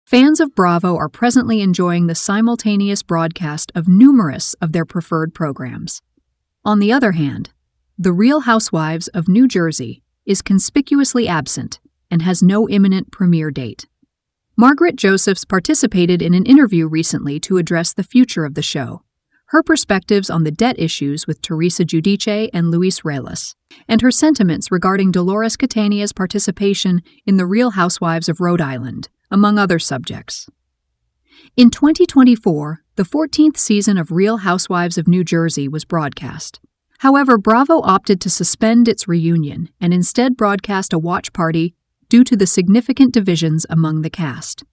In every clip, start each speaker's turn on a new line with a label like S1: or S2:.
S1: Fans of Bravo are presently enjoying the simultaneous broadcast of numerous of their preferred programs. On the other hand, The Real Housewives of New Jersey is conspicuously absent and has no imminent premiere date. Margaret Josephs participated in an interview recently to address the future of the show, her perspectives on the debt issues with Teresa Giudice and Luis Teresa, and her sentiments regarding Dolores Catania's participation in The Real Housewives of Rhode Island, among other subjects. In 2024, the 14th season of Real Housewives of New Jersey was broadcast. However, Bravo opted to suspend its reunion and instead broadcast a watch party due to the significant divisions among the cast.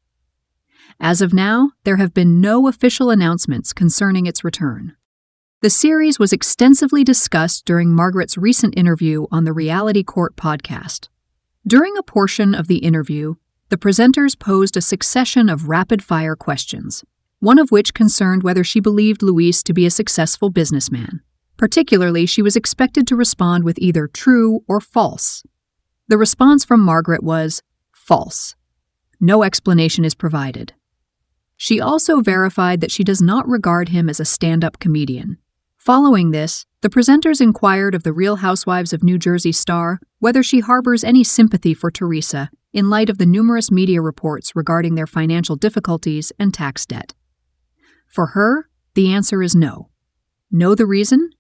S1: As of now, there have been no official announcements concerning its return. The series was extensively discussed during Margaret's recent interview on the Reality Court podcast. During a portion of the interview, the presenters posed a succession of rapid-fire questions, one of which concerned whether she believed Luis to be a successful businessman. Particularly, she was expected to respond with either true or false. The response from Margaret was false. No explanation is provided. She also verified that she does not regard him as a stand-up comedian. Following this, the presenters inquired of the Real Housewives of New Jersey star whether she harbors any sympathy for Teresa in light of the numerous media reports regarding their financial difficulties and tax debt. For her, the answer is no. Know the reason?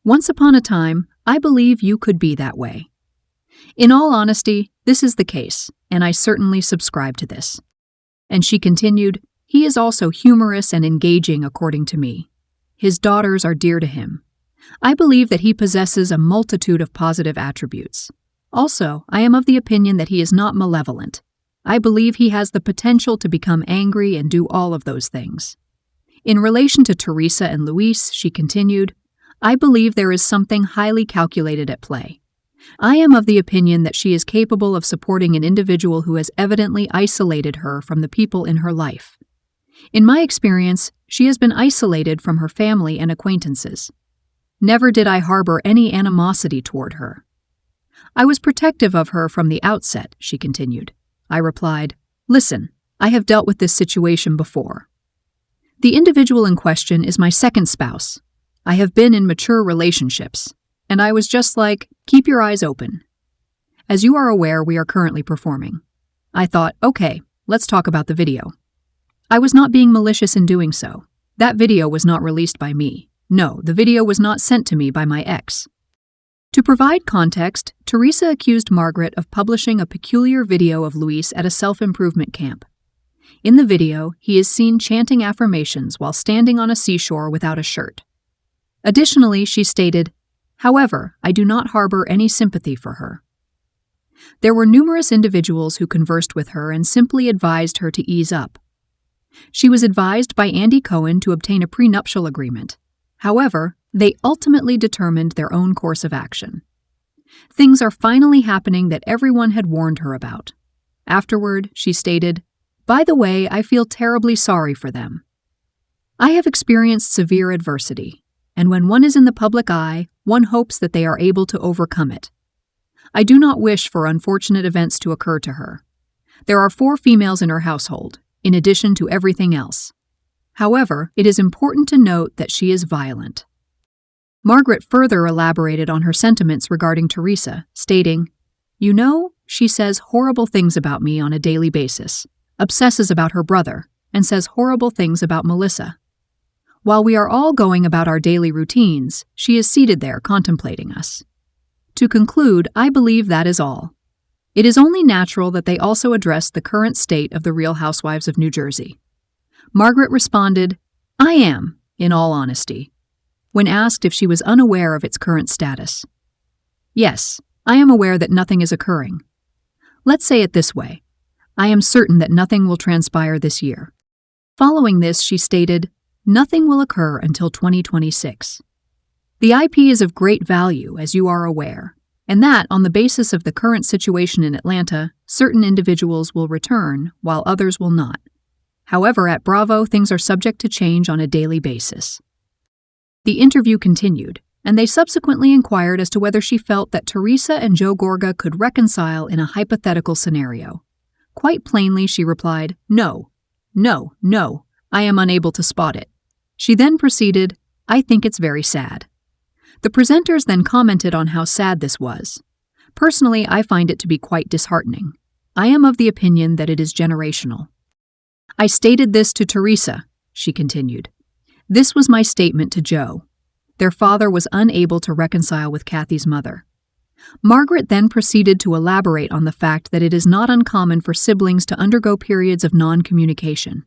S1: Once upon a time, I believe you could be that way. In all honesty, this is the case, and I certainly subscribe to this. And she continued, he is also humorous and engaging according to me. His daughters are dear to him. I believe that he possesses a multitude of positive attributes. Also, I am of the opinion that he is not malevolent. I believe he has the potential to become angry and do all of those things. In relation to Teresa and Luis, she continued, I believe there is something highly calculated at play. I am of the opinion that she is capable of supporting an individual who has evidently isolated her from the people in her life. In my experience, she has been isolated from her family and acquaintances. Never did I harbor any animosity toward her. I was protective of her from the outset, she continued. I replied, listen, I have dealt with this situation before. The individual in question is my second spouse. I have been in mature relationships, and I was just like, keep your eyes open. As you are aware, we are currently performing. I thought, okay, let's talk about the video. I was not being malicious in doing so. That video was not released by me. No, the video was not sent to me by my ex. To provide context, Teresa accused Margaret of publishing a peculiar video of Luis at a self-improvement camp. In the video, he is seen chanting affirmations while standing on a seashore without a shirt. Additionally, she stated, however, I do not harbor any sympathy for her. There were numerous individuals who conversed with her and simply advised her to ease up. She was advised by Andy Cohen to obtain a prenuptial agreement. However, they ultimately determined their own course of action. Things are finally happening that everyone had warned her about. Afterward, she stated, by the way, I feel terribly sorry for them. I have experienced severe adversity, and when one is in the public eye, one hopes that they are able to overcome it. I do not wish for unfortunate events to occur to her. There are 4 females in her household, in addition to everything else. However, it is important to note that she is violent. Margaret further elaborated on her sentiments regarding Teresa, stating, you know, she says horrible things about me on a daily basis, obsesses about her brother, and says horrible things about Melissa. While we are all going about our daily routines, she is seated there contemplating us. To conclude, I believe that is all. It is only natural that they also address the current state of the Real Housewives of New Jersey. Margaret responded, I am, in all honesty, when asked if she was unaware of its current status. Yes, I am aware that nothing is occurring. Let's say it this way. I am certain that nothing will transpire this year. Following this, she stated, nothing will occur until 2026. The IP is of great value, as you are aware, and that, on the basis of the current situation in Atlanta, certain individuals will return, while others will not. However, at Bravo, things are subject to change on a daily basis. The interview continued, and they subsequently inquired as to whether she felt that Teresa and Joe Gorga could reconcile in a hypothetical scenario. Quite plainly, she replied, "No, no, no, I am unable to spot it." She then proceeded, "I think it's very sad." The presenters then commented on how sad this was. Personally, I find it to be quite disheartening. I am of the opinion that it is generational. "I stated this to Teresa," she continued. "This was my statement to Joe." Their father was unable to reconcile with Kathy's mother. Margaret then proceeded to elaborate on the fact that it is not uncommon for siblings to undergo periods of non-communication.